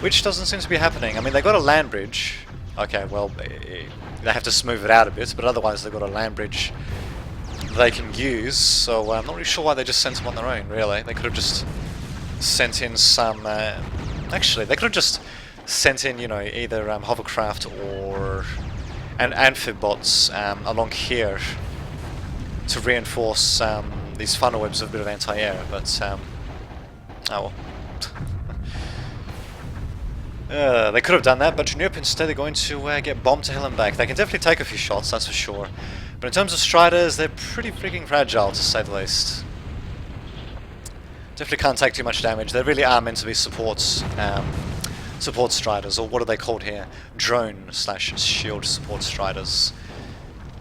Speaker 1: which doesn't seem to be happening. I mean, they got a land bridge. Okay, well, they have to smooth it out a bit, but otherwise they've got a land bridge they can use, so I'm not really sure why they just sent them on their own, really. They could have just sent in some... actually, they could have just sent in, you know, either hovercraft or amphib bots along here to reinforce these funnel webs with a bit of anti-air, but oh well. They could have done that, but nope, instead they're going to get bombed to hell and back. They can definitely take a few shots, that's for sure. But in terms of Striders, they're pretty freaking fragile, to say the least. Definitely can't take too much damage. They really are meant to be supports, support Striders, or what are they called here? Drone/shield support Striders.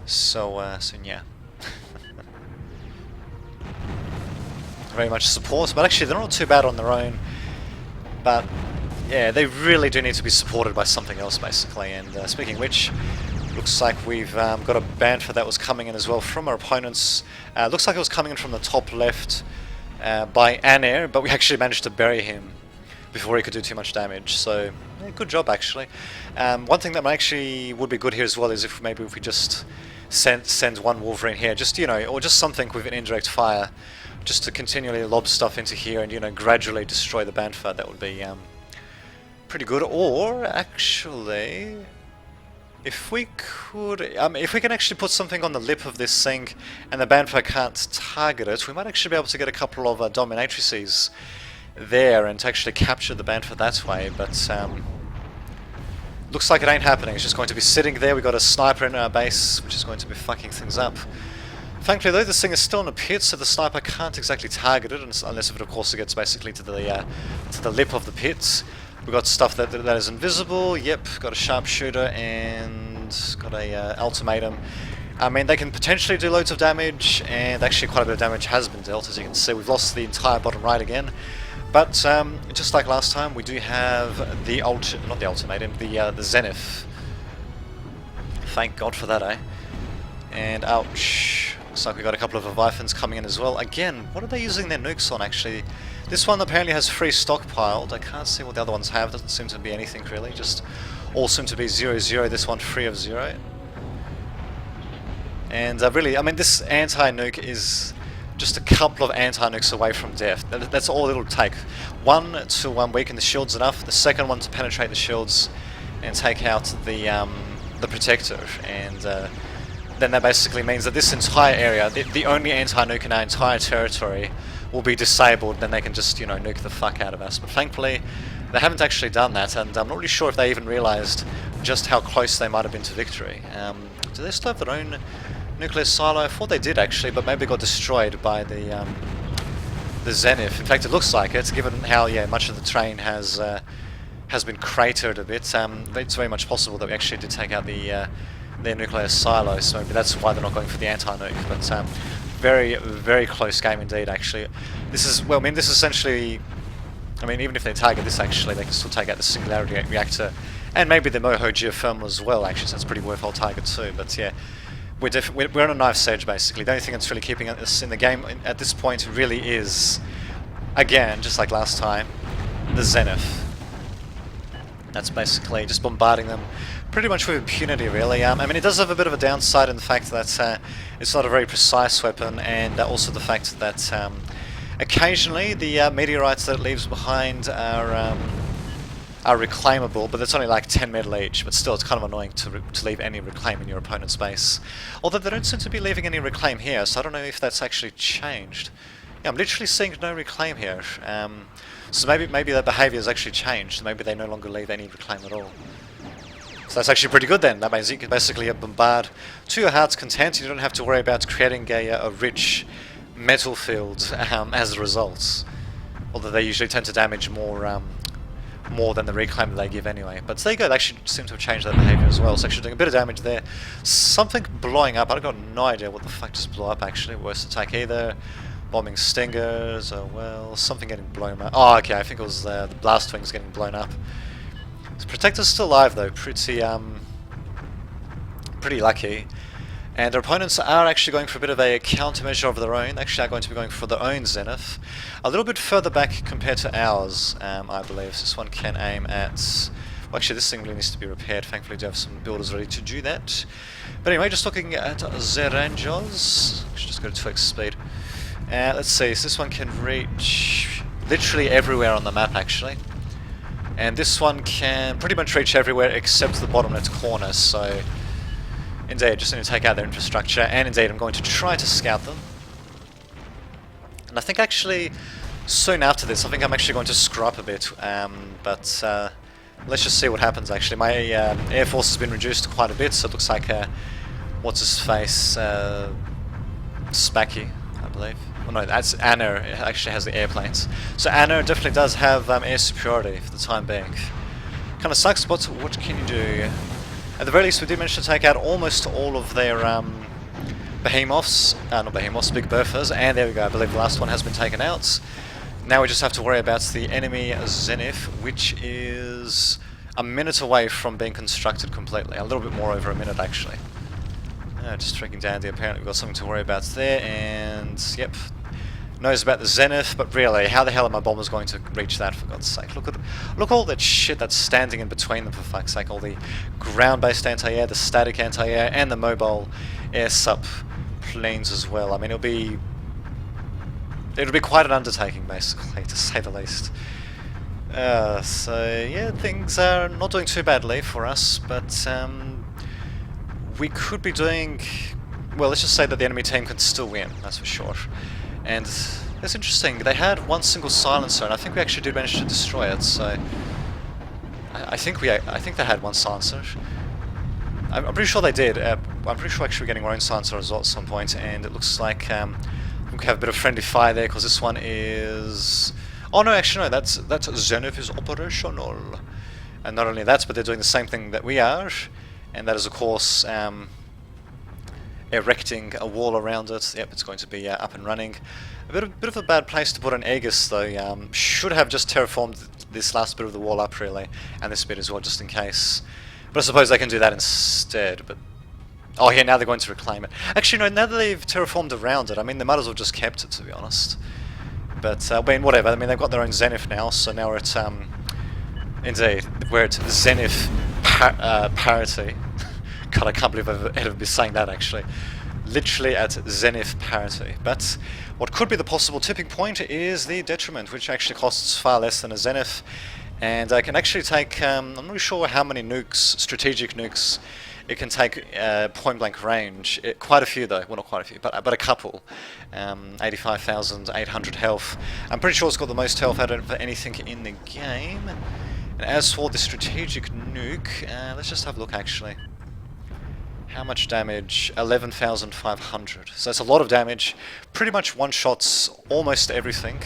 Speaker 1: So yeah. Very much support, but actually they're not too bad on their own. But yeah, they really do need to be supported by something else, basically. And speaking of which, looks like we've got a Bantha that was coming in as well from our opponents. Looks like it was coming in from the top left by Anair, but we actually managed to bury him before he could do too much damage. So yeah, good job, actually. One thing that actually would be good here as well is if maybe if we just send one Wolverine here, just, you know, or just something with an indirect fire, just to continually lob stuff into here and, you know, gradually destroy the Bantha. That would be pretty good. Or actually, if we could, if we can actually put something on the lip of this thing and the Bantha can't target it, we might actually be able to get a couple of dominatrices there and to actually capture the Bantha that way. But looks like it ain't happening. It's just going to be sitting there. We've got a sniper in our base, which is going to be fucking things up. Thankfully though, this thing is still in a pit, so the sniper can't exactly target it, unless if it of course it gets basically to the lip of the pit. We've got stuff that is invisible. Yep, got a sharpshooter and got a ultimatum. I mean, they can potentially do loads of damage, and actually quite a bit of damage has been dealt. As you can see, we've lost the entire bottom right again. But just like last time, we do have the the Zenith. Thank God for that, eh? And ouch. Looks like we got a couple of Leviathans coming in as well. Again, what are they using their nukes on, actually? This one apparently has 3 stockpiled. I can't see what the other ones have. Doesn't seem to be anything, really. Just all seem to be 0-0. This one 3 of 0. And really, I mean, this anti-nuke is just a couple of anti-nukes away from death. That's all it'll take. One to weaken the shields enough. The second one to penetrate the shields and take out the protector. And then that basically means that this entire area, the only anti-nuke in our entire territory, will be disabled. Then they can just, you know, nuke the fuck out of us. But thankfully, they haven't actually done that, and I'm not really sure if they even realized just how close they might have been to victory. Do they still have their own nuclear silo? I thought they did actually, but maybe got destroyed by the Zenith. In fact, it looks like it, given how much of the terrain has been cratered a bit. It's very much possible that we actually did take out their nuclear silo, so maybe that's why they're not going for the anti-nuke. But very, very close game indeed. Actually, this is this is essentially. I mean, even if they target this, actually, they can still take out the Singularity Reactor, and maybe the Moho Geothermal as well. Actually, so that's a pretty worthwhile target too. But yeah, we're on a knife's edge basically. The only thing that's really keeping us in the game at this point really is, again, just like last time, the Zenith. That's basically just bombarding them pretty much with impunity, really. I mean, it does have a bit of a downside in the fact that it's not a very precise weapon, and also the fact that occasionally the meteorites that it leaves behind are reclaimable, but it's only like 10 metal each. But still, it's kind of annoying to leave any reclaim in your opponent's base. Although they don't seem to be leaving any reclaim here, so I don't know if that's actually changed. Yeah, I'm literally seeing no reclaim here. So maybe their behaviour has actually changed. Maybe they no longer leave any reclaim at all. So that's actually pretty good then. That means you can basically bombard to your heart's content. You don't have to worry about creating a rich metal field as a result. Although they usually tend to damage more than the reclaim that they give anyway. But there you go, they actually seem to have changed their behaviour as well. It's actually doing a bit of damage there. Something blowing up. I've got no idea what the fuck just blew up actually. Worst attack either. Bombing stingers, oh well, something getting blown up. Oh, okay, I think it was the blast wings getting blown up. So Protector's still alive though, pretty lucky. And their opponents are actually going for a bit of a countermeasure of their own. They actually are going to be going for their own Zenith. A little bit further back compared to ours, I believe. So this one can aim at... Well, actually, this thing really needs to be repaired. Thankfully, we do have some builders ready to do that. But anyway, just looking at Zerangels. Actually, just go to 2x speed. Let's see, so this one can reach literally everywhere on the map actually. And this one can pretty much reach everywhere except the bottom left corner, so indeed, just need to take out their infrastructure, and indeed I'm going to try to scout them. And I think actually, soon after this, I think I'm actually going to screw up a bit, but let's just see what happens actually. My air force has been reduced quite a bit, so it looks like, what's his face, Spacky, I believe. Well, no, that's Anna actually has the airplanes. So Anna definitely does have air superiority for the time being. Kind of sucks, but what can you do? At the very least, we did manage to take out almost all of their behemoths, not behemoths, big Berthas, and there we go, I believe the last one has been taken out. Now we just have to worry about the enemy Zenith, which is a minute away from being constructed completely. A little bit more over a minute, actually. Just tracking down there, apparently we've got something to worry about there, and yep, knows about the Zenith, but really, how the hell are my bombers going to reach that, for God's sake? Look all that shit that's standing in between them, for fuck's sake. All the ground-based anti-air, the static anti-air, and the mobile air sup planes as well. I mean, it'll be quite an undertaking, basically, to say the least. So yeah, things are not doing too badly for us, but we could be doing... Well, let's just say that the enemy team can still win, that's for sure. And it's interesting, they had one single silencer, and I think we actually did manage to destroy it, so... I think they had one silencer. I'm pretty sure they did. I'm pretty sure actually we're getting our own silencer as well at some point, and it looks like we have a bit of friendly fire there, because this one is... Oh no, actually no, that's Zenith is operational. And not only that, but they're doing the same thing that we are, and that is of course erecting a wall around it. Yep, it's going to be up and running. A bit of a bad place to put an Aegis though. Should have just terraformed this last bit of the wall up really, and this bit as well, just in case. But I suppose they can do that instead. But oh yeah, now they're going to reclaim it. Actually no, now that they've terraformed around it, I mean they might as well just kept it, to be honest. But I mean whatever. I mean they've got their own Zenith now, so now we're at indeed we're at Zenith parity. God, I can't believe I've ever been saying that actually. Literally at Zenith parity. But what could be the possible tipping point is the detriment, which actually costs far less than a Zenith, and I can actually take, I'm not really sure how many nukes, strategic nukes, it can take point blank range. Quite a few though, well not quite a few, but a couple. 85,800 health. I'm pretty sure it's got the most health out of anything in the game. And as for the strategic nuke. Let's just have a look actually. How much damage? 11,500. So that's a lot of damage. Pretty much one-shots almost everything.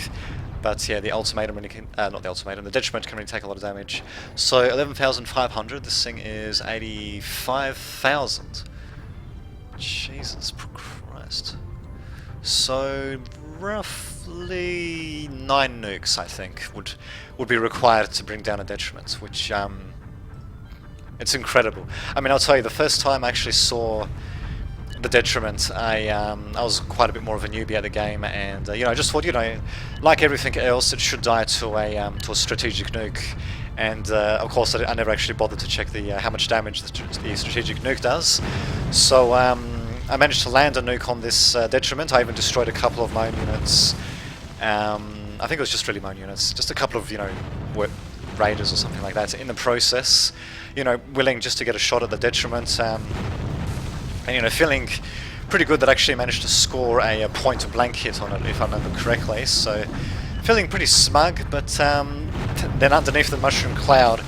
Speaker 1: But yeah, the ultimatum really can, not the ultimatum, the detriment can really take a lot of damage. So 11,500, this thing is 85,000. Jesus Christ. So roughly 9 nukes, I think, would be required to bring down a detriment, which it's incredible. I mean, I'll tell you, the first time I actually saw the detriment, I was quite a bit more of a newbie at the game, and you know, I just thought, you know, like everything else, it should die to a strategic nuke. And of course, I never actually bothered to check the how much damage the strategic nuke does. So I managed to land a nuke on this detriment. I even destroyed a couple of my own units. I think it was just really my own units, just a couple of, you know, raiders or something like that. In the process, you know, willing just to get a shot at the detriment. And, you know, feeling pretty good that I actually managed to score a point-blank hit on it, if I remember correctly. So, feeling pretty smug, but then underneath the mushroom cloud,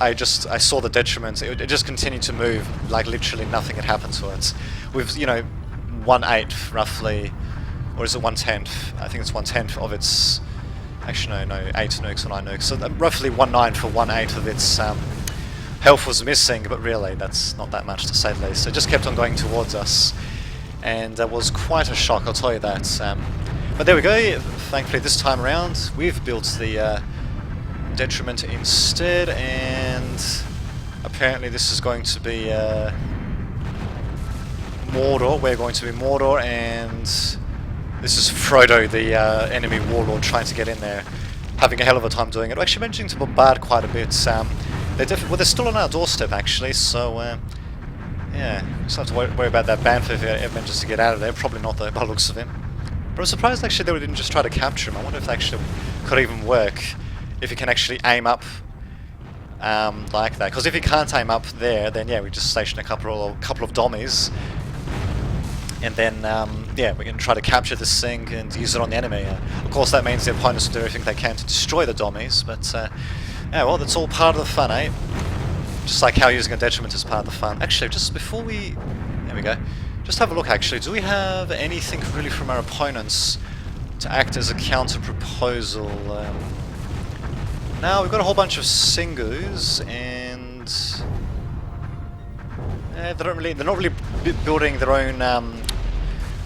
Speaker 1: I saw the detriment. It just continued to move, like literally nothing had happened to it. With, you know, 1/8 roughly, or is it 1/10? I think it's 1/10 of its. Actually, no, 8 nukes or 9 nukes. So roughly 1/9 for 1/8 of its. Health was missing, but really that's not that much to say the least. So it just kept on going towards us, and that was quite a shock, I'll tell you that. But there we go. Thankfully this time around we've built the detriment instead, and apparently this is going to be Mordor. We're going to be Mordor, and this is Frodo, the enemy warlord, trying to get in there, having a hell of a time doing it. We're actually managing to bombard quite a bit. They're still on our doorstep actually, so yeah, we just have to worry about that Bantha if he ever manages to get out of there. Probably not though, by the looks of him. But I'm surprised actually they didn't just try to capture him. I wonder if that actually could even work, if you can actually aim up like that. Because if you can't aim up there, then yeah, we just station a couple of dummies, and then yeah, we can try to capture this thing and use it on the enemy. Of course, that means the opponents will do everything they can to destroy the dummies, but yeah, well, that's all part of the fun, eh? Just like how using a detriment is part of the fun. Actually, just before we... There we go. Just have a look, actually. Do we have anything really from our opponents to act as a counter-proposal? Now, we've got a whole bunch of Singus, and... they're not really building their own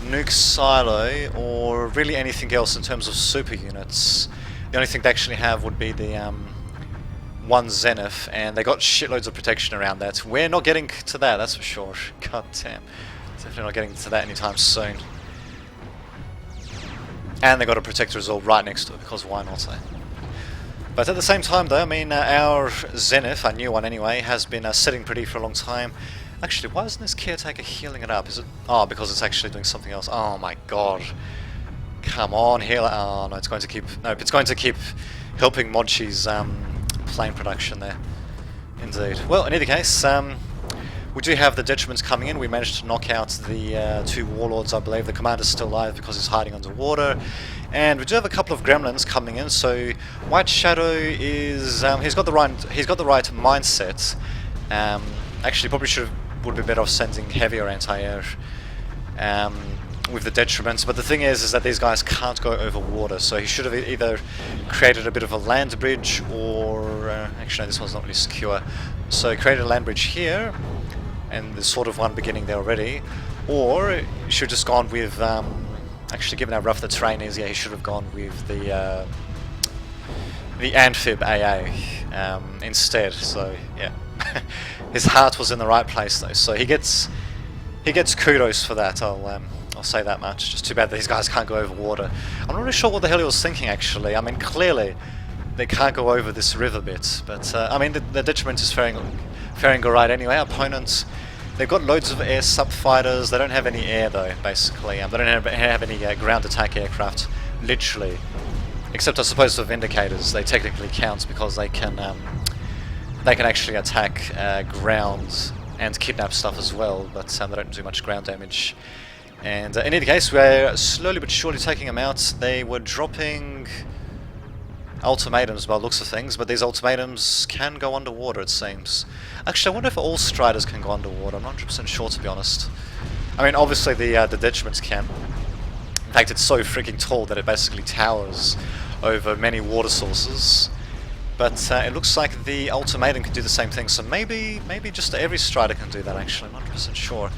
Speaker 1: nuke silo, or really anything else in terms of super units. The only thing they actually have would be the... one Zenith, and they got shitloads of protection around that. We're not getting to that, that's for sure. God damn. Definitely not getting to that anytime soon. And they got a protector as well right next to it, because why not, eh? But at the same time though, I mean, our Zenith, our new one anyway, has been sitting pretty for a long time. Actually, why isn't this caretaker healing it up? Is it... Oh, because it's actually doing something else. Oh my god. Come on, heal it. Oh no, it's going to keep... Nope, it's going to keep helping Mochi's plane production there. Indeed. Well, in either case, we do have the detriments coming in. We managed to knock out the 2 warlords, I believe. The commander's still alive because he's hiding underwater. And we do have a couple of gremlins coming in. So White Shadow is he's got the right mindset. Actually, probably would be better off sending heavier anti-air with the detriments, but the thing is that these guys can't go over water, so he should have either created a bit of a land bridge, or actually no, this one's not really secure, so he created a land bridge here, and there's sort of one beginning there already, or he should have just gone with actually, given how rough the terrain is, yeah, he should have gone with the Amphib AA instead. So yeah, his heart was in the right place though, so he gets kudos for that. I'll say that much. Just too bad that these guys can't go over water. I'm not really sure what the hell he was thinking, actually. I mean, clearly they can't go over this river bit, but I mean, the detriment is faring alright anyway. Our opponents, they've got loads of air sub-fighters. They don't have any air though, basically. They don't have any ground attack aircraft, literally. Except I suppose for Vindicators, they technically count because they can actually attack ground and kidnap stuff as well, but they don't do much ground damage. And in any case, we're slowly but surely taking them out. They were dropping... ultimatums by the looks of things, but these ultimatums can go underwater, it seems. Actually, I wonder if all Striders can go underwater. I'm not 100% sure, to be honst. I mean, obviously the detriments can. In fact, it's so freaking tall that it basically towers over many water sources. But it looks like the ultimatum can do the same thing, so maybe just every Strider can do that, actually. I'm not 100% sure.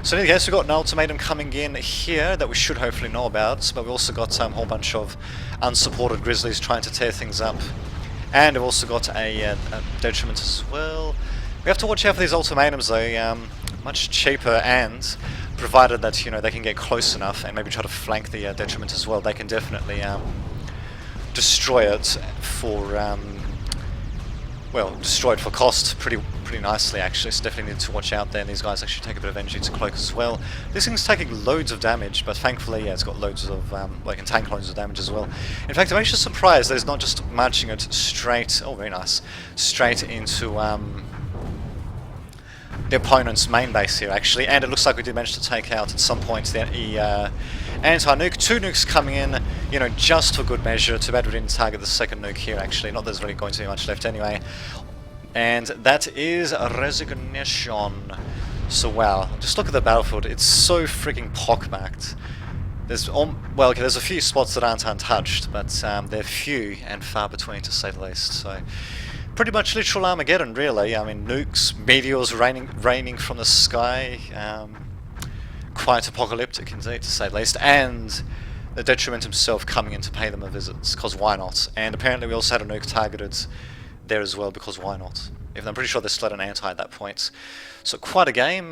Speaker 1: So in any case, we've got an ultimatum coming in here that we should hopefully know about, but we've also got a whole bunch of unsupported Grizzlies trying to tear things up. And we've also got a detriment as well. We have to watch out for these ultimatums though, much cheaper, and provided that, you know, they can get close enough and maybe try to flank the detriment as well, they can definitely destroy it for, well, destroy it for cost pretty nicely actually, so definitely need to watch out there, and these guys actually take a bit of energy to cloak as well. This thing's taking loads of damage, but thankfully, yeah, it's got loads of, well, it can tank loads of damage as well. In fact, I'm actually surprised that it's not just marching it straight, oh very nice, straight into the opponent's main base here actually, and it looks like we did manage to take out at some point the anti-nuke. 2 nukes coming in, you know, just for good measure. Too bad we didn't target the second nuke here actually, not that there's really going to be much left anyway. And that is Resignation. So wow, just look at the battlefield, it's so freaking pockmarked. There's, well, okay, there's a few spots that aren't untouched, but they're few and far between, to say the least. So pretty much literal Armageddon, really. I mean, nukes, meteors raining from the sky. Quite apocalyptic indeed, to say the least. And the Detriment himself coming in to pay them a visit, because why not? And apparently we also had a nuke targeted there as well, because why not? Even though I'm pretty sure they slid an anti at that point. So quite a game.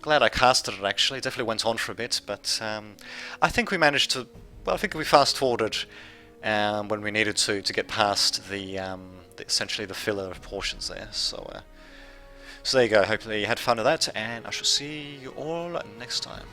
Speaker 1: Glad I casted it actually. Definitely went on for a bit, but I think we managed to, well, I think we fast forwarded when we needed to get past the essentially the filler portions there. So so there you go. Hopefully you had fun with that, and I shall see you all next time.